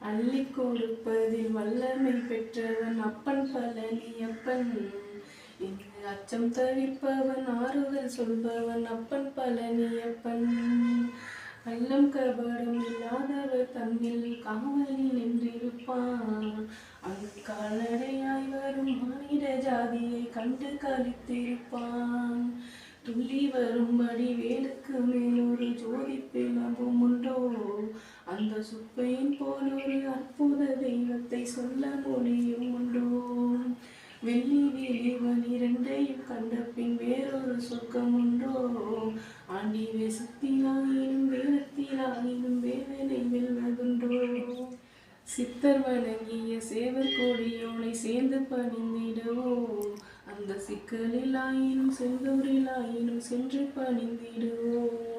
அள்ளிக் கொடுப்பதில் வல்லமை பெற்றவன் அப்பன் பழனியப்பன். இங்கு அச்சம் தவிர்ப்பவன் ஆறுதல் சொல்பவன் அப்பன் பழனியப்பன். கள்ளம் கபடம் இல்லாதவர் தம்மில் காவலில் நின்றிருப்பான். அங்கு கால்நடையாய் வரும் மானிட ஜாதியை கண்டு களித்திருப்பான். துள்ளி வரும்படி வேலுக்கு மேல் ஒரு ஜோதி பிளம்பும் உண்டோ? அந்த சுப்பையின் போல் ஒரு அற்புத தெய்வத்தை சொல்ல முடியும் உண்டோ? வெள்ளி விழி மணி இரண்டையும் கண்ட பின் வேறொரு சொர்க்கம் உண்டோ? ஆண்டி வேசத்திலாயினும் வேதத்திலாயினும் வேதனை வெல்வதுண்டோ? சித்தர் வணங்கிய சேவர் கோடியோனை சேர்ந்து பணிந்திடுவோம். அந்த சிக்கலிலாயினும் செந்தூரிலாயினும் சென்று பணிந்திடுவோம்.